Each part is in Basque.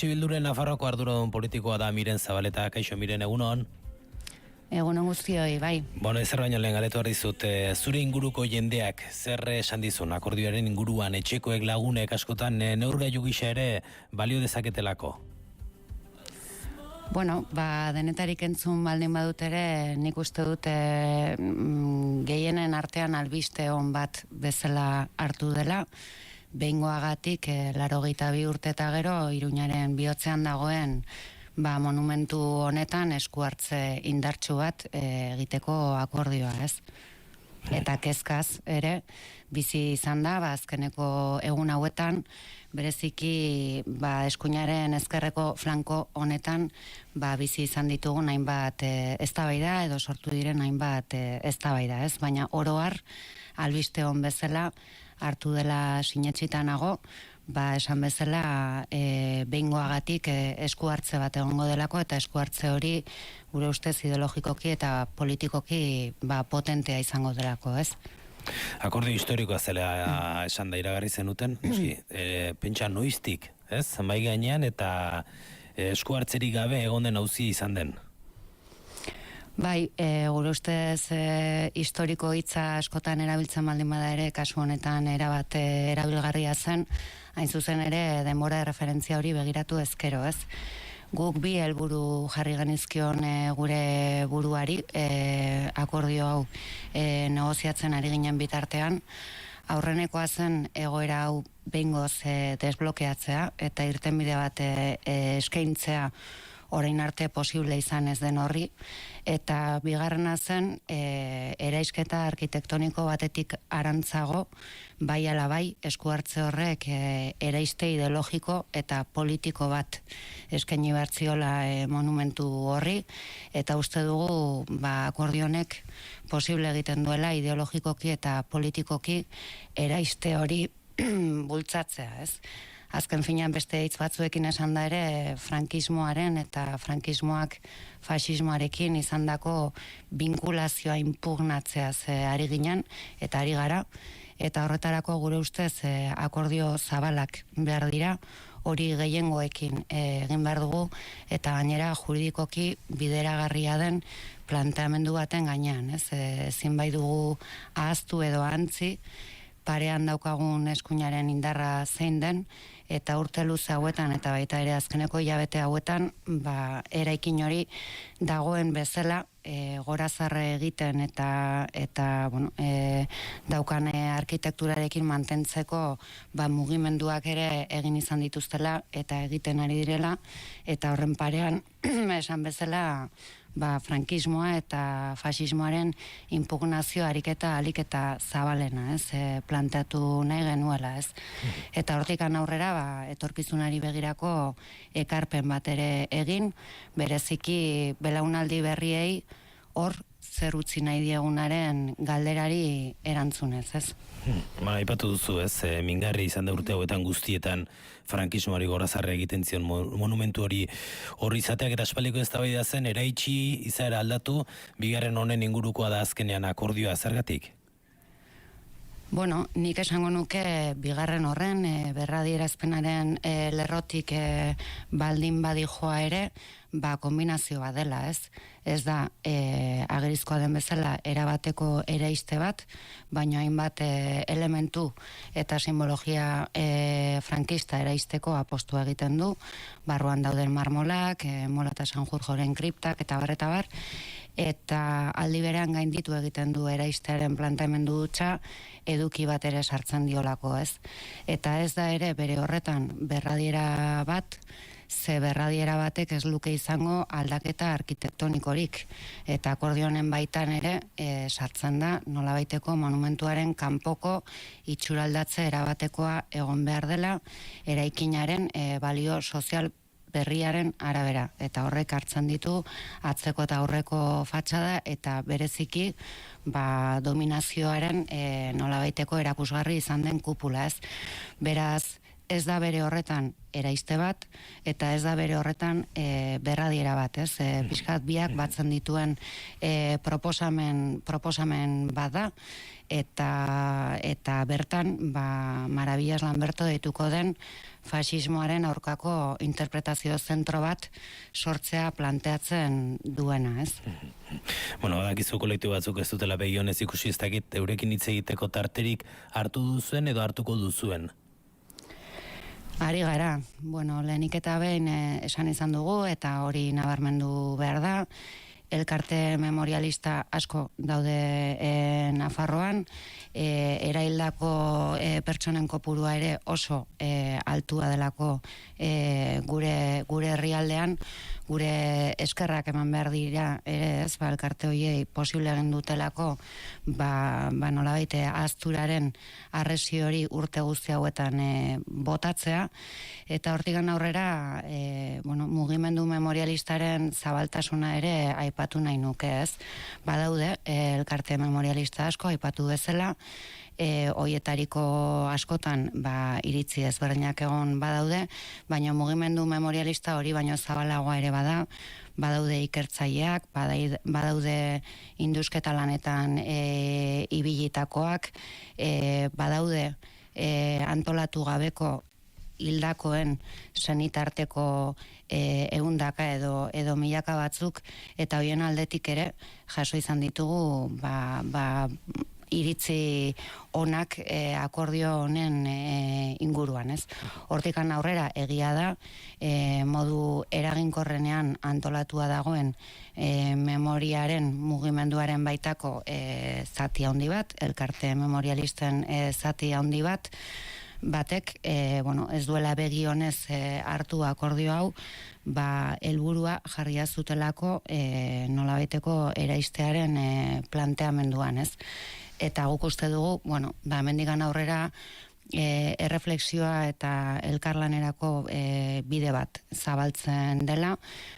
Bilduren Nafarroako arduradun politikoa da Miren Zabaleta. Kaixo, Miren, egunon? Egunon guztioi, bai. Ezer baino lehen galetu dizut, zure inguruko jendeak zer esan dizun akordioaren inguruan, etxekoek, lagunek askotan neurgailu gisa ere balio dezaketelako? Denetarik entzun baldin badut ere, nik uste dut gehienen artean albiste on bat bezala hartu dela, behingoagatik 82 urte eta gero Iruñaren bihotzean dagoen monumentu honetan esku hartze indartsu bat egiteko akordioa, ez? Eta kezkaz ere bizi izan da, azkeneko egun hauetan bereziki eskuinaren ezkerreko flanko honetan bizi izan ditugun hainbat eztabaida edo sortu diren hainbat eztabaida, ez? Baina oro har albiste on bezala hartu dela sinetsita nago, esan bezala behingoagatik esku hartze bat egongo delako, eta esku hartze hori gure ustez ideologikoki eta politikoki potentea izango delako, ez? Akordio historikoa zela esan da iragarri zenuten, pentsa noiztik, ez? Mai gainean eta esku hartzerik gabe egon den auzi izan den. Bai, gure ustez historiko hitza askotan erabiltzen baldin bada ere, kasu honetan erabat erabilgarria zen, hain zuzen ere denbora referentzia hori begiratu ezkero, ez? Guk bi helburu jarri genizkion gure buruari, akordio hau negoziatzen ari ginen bitartean, aurrenekoa zen egoera hau behingoz desblokeatzea eta irtenbide bat eskaintzea orain arte posible izan ez den horri, eta bigarrena zen eraisketa arkitektoniko batetik arantzago, bai ala bai, esku hartze horrek eraiste ideologiko eta politiko bat eskaini bertziola monumentu horri, eta uste dugu akordionek posible egiten duela ideologikoki eta politikoki eraiste hori bultzatzea, ez? Azken finean beste hitz batzuekin esan da ere, frankismoaren eta frankismoak fasismoarekin izandako binkulazioa inpugnatzeaz ari ginen eta ari gara, eta horretarako gure ustez akordio zabalak behar dira, hori gehiengoekin egin behar dugu, eta gainera juridikoki bideragarria den planteamendu baten gainean, ez? Ezin bai dugu ahaztu edo antzi parean daukagun eskuinaren indarra zein den, eta urte luze hauetan eta baita ere azkeneko hilabete hauetan eraikin hori dagoen bezala gorazarre egiten eta daukan arkitekturarekin mantentzeko mugimenduak ere egin izan dituztela eta egiten ari direla, eta horren parean esan bezala frankismoa eta fasismoaren inpugnazio ariketa aliketa zabalena, ez? Planteatu nahi genuela, ez? Eta hortikan aurrera etorkizunari begirako ekarpen bat ere egin, bereziki belaunaldi berriei hor zer utzi nahi diegunaren galderari erantzunez, ez? Aipatu duzu, ez? Mingarri izan da urte hauetan guztietan frankismoari gorazarre egiten zion monumentu hori izateak, eta aspaldiko eztabaida zen eraitsi izaera aldatu, bigarren honen ingurukoa da azkenean akordioa, zergatik? Nik esango nuke bigarren horren berradierazpenaren lerrotik baldin badijoa ere, kombinazio bat dela, ez? Ez da agerizkoa den bezala erabateko eraiste bat, baina hainbat elementu eta simbologia frankista eraisteko apostua egiten du, barruan dauden marmolak, Mola eta Sanjurjoren kriptak eta bar, eta aldi berean gainditu egiten du eraistearen planteamendu dutxa eduki bat ere sartzen diolako, ez? Eta ez da ere bere horretan berradiera bat, ze berradiera batek ez luke izango aldaketa arkitektonikorik, eta akordionen baitan ere sartzen da nolabaiteko monumentuaren kanpoko itxuraldatze erabatekoa egon behar dela eraikinaren balio sozial berriaren arabera, eta horrek hartzen ditu atzeko eta aurreko fatxada eta bereziki dominazioaren nolabaiteko erakusgarri izan den kupula, ez? Beraz, ez da bere horretan eraiste bat, eta ez da bere horretan berradiera bat, ez? Pixkat biak batzen dituen proposamen bat da, eta bertan, Maravillas Lamberto deituko den faxismoaren aurkako interpretazio zentro bat sortzea planteatzen duena, ez? Bueno, badakizu kolektibo batzuk ez dutela begionez ikusi, ez dakit eurekin hitz egiteko tarterik hartu duzuen edo hartuko duzuen? Ari gara, lehenik eta behin esan izan dugu, eta hori nabarmendu behar da, elkarte memorialista asko daude Nafarroan, eraildako pertsonen kopurua ere oso altua delako gure herrialdean, gure eskerrak eman behar dira ere ez, elkarte horiei posible egin dutelako nolabait ahazturaren arresio hori urte guzti hauetan botatzea, eta hortikan aurrera mugimendu memorialistaren zabaltasuna ere aipatu nahi nuke, ez? Badaude elkarte memorialista asko aipatu bezala, hoietariko askotan iritzi ezberdinak egon badaude, baina mugimendu memorialista hori baino zabalagoa ere badaude ikertzaileak, badaude indusketa lanetan ibilitakoak, badaude antolatu gabeko hildakoen senitarteko ehundaka edo milaka batzuk, eta hoien aldetik ere jaso izan ditugu iritzi onak akordio honen inguruan, ez? Hortikan aurrera egia da, modu eraginkorrenean antolatua dagoen memoriaren mugimenduaren baitako zati handi bat, elkarte memorialisten zati handi bat, batek, ez duela begi honez hartu akordio hau, helburua jarria zutelako nolabaiteko eraistearen planteamenduan, ez? Eta guk uste dugu, hemendikan aurrera erreflexioa eta elkarlanerako bide bat zabaltzen dela,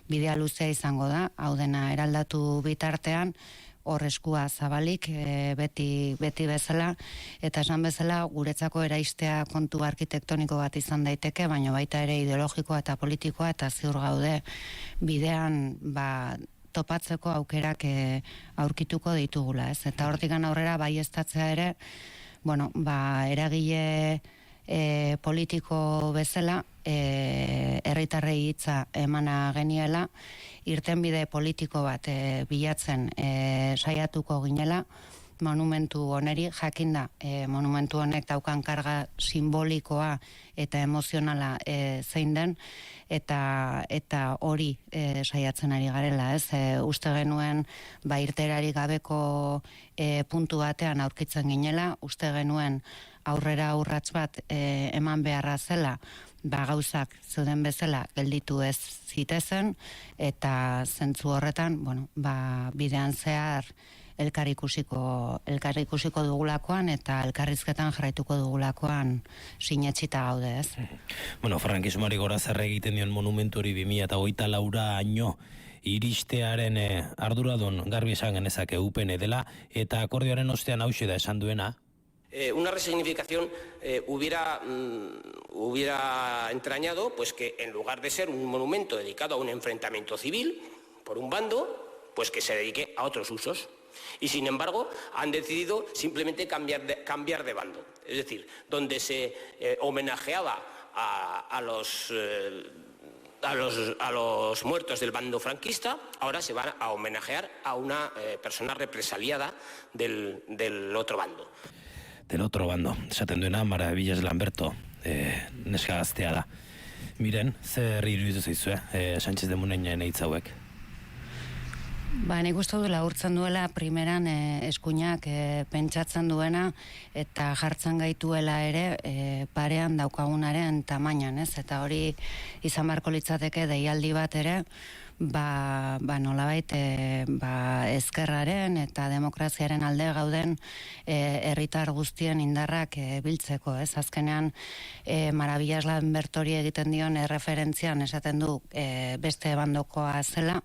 bidea luzea izango da, hau dena eraldatu bitartean, horreskua zabalik, beti bezala, eta esan bezala guretzako eraistea kontu arkitektoniko bat izan daiteke, baina baita ere ideologikoa eta politikoa, eta ziur gaude bidean topatzeko aukerak aurkituko ditugula, ez? Eta hortikan aurrera baieztatzea ere, eragile politiko bezala, herritarrei hitza emana geniela, irtenbide politiko bat bilatzen saiatuko ginela, monumentu honeri, jakinda monumentu honek daukan karga simbolikoa eta emozionala zein den, eta hori saiatzen ari garela, ez? Uste genuen irterari gabeko puntu batean aurkitzen ginela, uste genuen aurrera urrats bat eman beharra zela, gauzak zeuden bezala gelditu ez zitezen, eta zentzu horretan, bidean zehar elkar ikusiko dugulakoan eta elkarrizketan jarraituko dugulakoan sinetsita gaude, ez? Frankismoari gorazarre egiten dion monumentu hori 2024 iristearen arduradun garbi esan genezake UPN dela, eta akordioaren ostean hauxe da esan duena. Una resignificación hubiera entrañado pues que en lugar de ser un monumento dedicado a un enfrentamiento civil, por un bando, pues que se dedique a otros usos. Y sin embargo han decidido simplemente cambiar de bando. Es decir, donde se homenajeaba a los muertos del bando franquista, ahora se van a homenajear a una persona represaliada del otro bando. Del otro bando, esaten duena Maravillas Lamberto, neska gaztea da. Miren, zer iruditu zaizue, Sánchez de Munainen hitz hauek? Nik uste dela urtzen duela primeran eskuinak pentsatzen duena eta jartzen gaituela ere parean daukagunaren tamainan, ez? Eta hori izan beharko litzateke deialdi bat ere, nolabait ezkerraren eta demokraziaren alde gauden herritar guztien indarrak biltzeko, ez? Azkenean Maravillas Lambertori egiten dion referentzian esaten du beste bandokoa zela,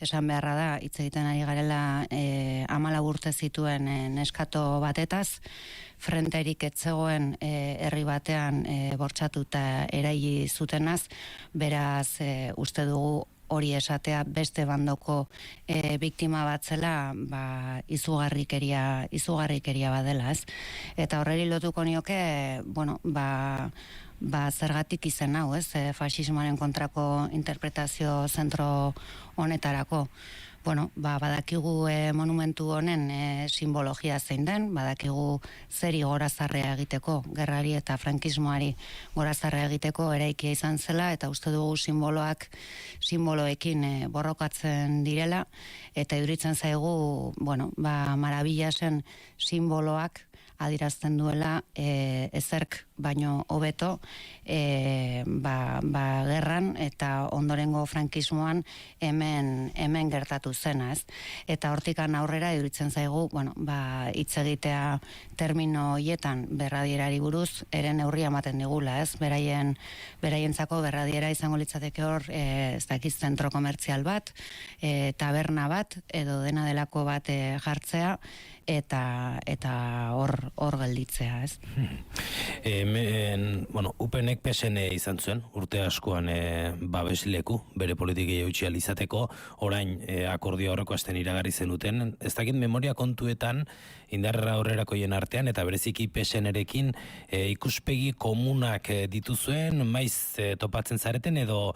esan beharra da, hitz egiten ari garela 14 urte zituen neskato batetaz, frenterik etzegoen herri batean bortxatuta eraili zutenaz, beraz uste dugu hori esatea beste bandoko biktima bat zela, izugarrikeria badela, ez? Eta horreri lotuko nioke, zergatik izen hau, ez? Faxismoaren kontrako interpretazio zentro honetarako. Badakigu monumentu honen simbologia zein den, badakigu zeri gorazarrea egiteko, gerrari eta frankismoari gorazarrea egiteko eraikia izan zela, eta uste dugu simboloekin borrokatzen direla, eta iduritzen zaigu, Maravillasen simboloak adirazten duela ezerk baino hobeto gerran eta ondorengo frankismoan hemen gertatu zena, ez? Eta hortikan aurrera iduritzen zaigu, hitz egitea termino hoietan berradierari buruz ere neurria ematen digula, ez? Beraientzako berradiera izango litzateke hor, ez dakiz, zentro komertzial bat, taberna bat, edo dena delako bat jartzea, eta hor gelditzea, ez? UPNek PSN izan zuen, urte askoan babesleku, bere politikei eutxi izateko, orain akordio horreko hasten iragarri zenuten, ez dakit memoria kontuetan indarra aurrerakoien artean, eta bereziki PSN-erekin ikuspegi komunak dituzuen, maiz topatzen zareten, edo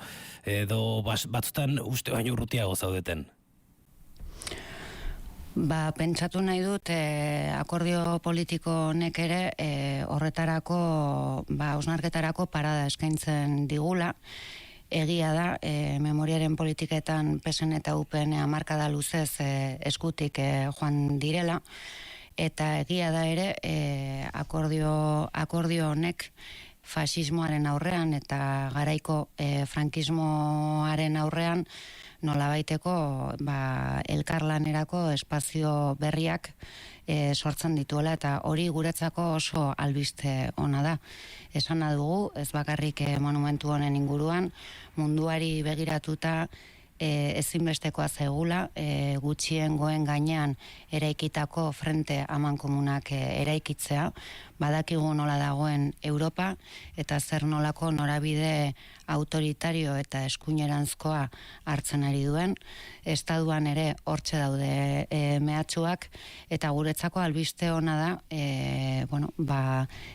batzutan uste baino urrutiago zaudeten? Pentsatu nahi dut, akordio politiko honek ere horretarako, hausnarketarako parada eskaintzen digula. Egia da, memoriaren politiketan PSN eta UPN hamarkada luzez eskutik joan direla, eta egia da ere, akordio honek faxismoaren aurrean eta garaiko frankismoaren aurrean nolabaiteko elkarlanerako espazio berriak sortzen dituela, eta hori guretzako oso albiste ona da. Esan dugu, ez bakarrik monumentu honen inguruan, munduari begiratuta ezinbestekoa zegula, gutxiengoen gainean eraikitako frente amankomunak eraikitzea, badakigu nola dagoen Europa, eta zer nolako norabide autoritario eta eskuineranzkoa hartzen ari duen, estatuan ere hortxe daude mehatxuak, eta guretzako albiste ona da,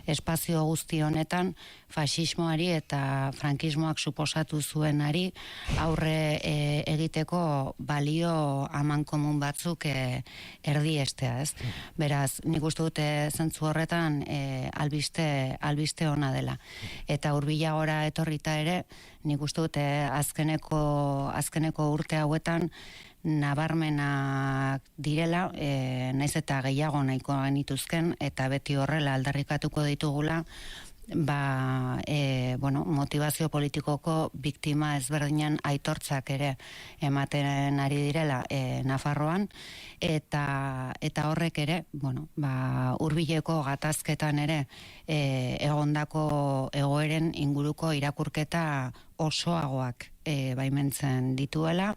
espazio guzti honetan faxismoari eta frankismoak suposatu zuenari aurre egiteko balio amankomun batzuk erdiestea, ez? Beraz, nik uste dute zentzu horretan albiste ona dela. Eta hurbila etorrita ere, nik uste dute azkeneko urte hauetan nabarmenak direla, naiz eta gehiago nahiko genituzken, eta beti horrela aldarrikatuko ditugula, motivazio politikoko biktima ezberdinen aitortzak ere ematen ari direla Nafarroan, eta horrek ere, hurbileko gatazketan ere egondako egoeren inguruko irakurketa osoagoak baimentzen dituela,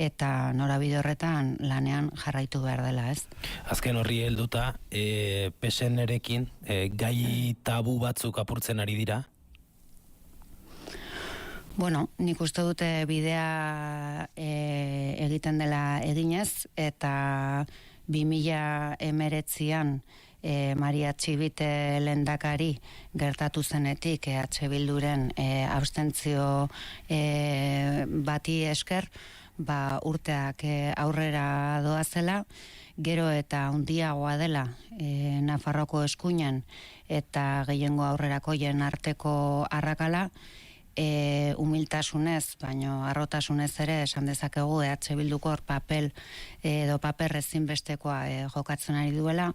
eta norabide horretan lanean jarraitu behar dela, ez? Azken horri helduta, PSN-erekin gai tabu batzuk apurtzen ari dira? Nik uste dute bidea egiten dela eginez, eta 2019an Maria Txibite lehendakari gertatu zenetik EH Bilduren abstentzio bati esker, urteak aurrera doazela, gero eta handiagoa dela Nafarroko eskuinan eta gehiengo aurrerakoien arteko arrakala, humiltasunez, baino harrotasunez ere esan dezakegu EH Bilduko paper ezinbestekoa jokatzen ari duela,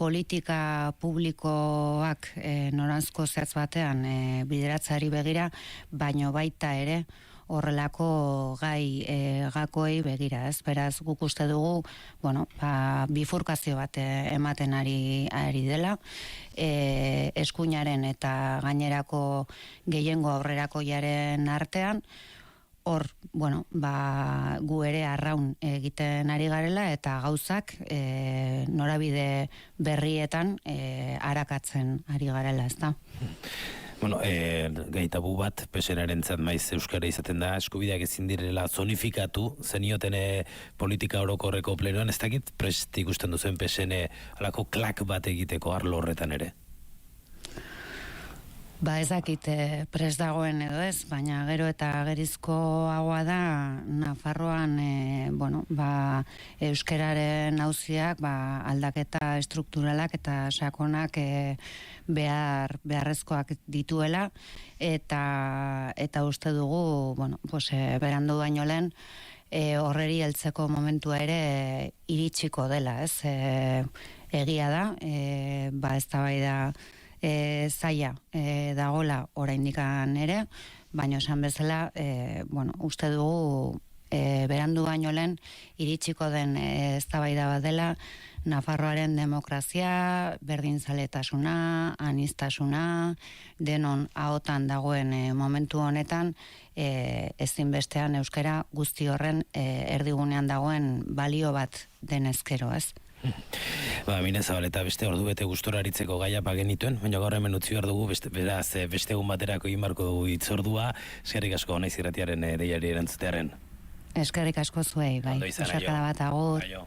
politika publikoak noranzko zehatz batean bideratzeari begira, baino baita ere horrelako gai gakoei begira, ez? Beraz, guk uste dugu, bueno, bifurkazio bat ematen ari dela, eskuinaren eta gainerako gehiengo aurrerakoiaren artean, hor, bueno, gu ere arraun egiten ari garela eta gauzak norabide berrietan arakatzen ari garela, ezta? Bueno, gaitabu bat, pesenaren zat maiz euskara izaten da, eskubideak ezin direla zonifikatu, zenioten politika orokorreko plenoan, ez dakit prest ikusten duzen pesene alako klak bat egiteko arlo horretan ere? Ez dakit prest dagoen edo ez, baina gero eta gerizko hagoa da Nafarroan euskararen auziak aldaketa estrukturalak eta sakonak beharrezkoak dituela eta uste dugu berandu baino lehen horreri heltzeko momentua ere iritsiko dela, ez? Egia da, eztabaida zaila dagola oraindikan ere, baina esan bezala, uste dugu berandu baino lehen iritsiko den eztabaida bat dela Nafarroaren demokrazia, berdinzaletasuna, aniztasuna, denon ahotan dagoen momentu honetan, ezinbestean euskara guzti horren erdigunean dagoen balio bat denezkero, ez? Mine Zabaleta, beste ordu bete gustora aritzeko gaia genituen, baina gaur hemen utzi behar dugu, beraz, beste egun baterako imarko dugu itzordua, eskerrik asko naiz irratiaren deiari erantzutearen. Eskerrik asko zuei, bai. Ondo izan, Osakada bat, agur.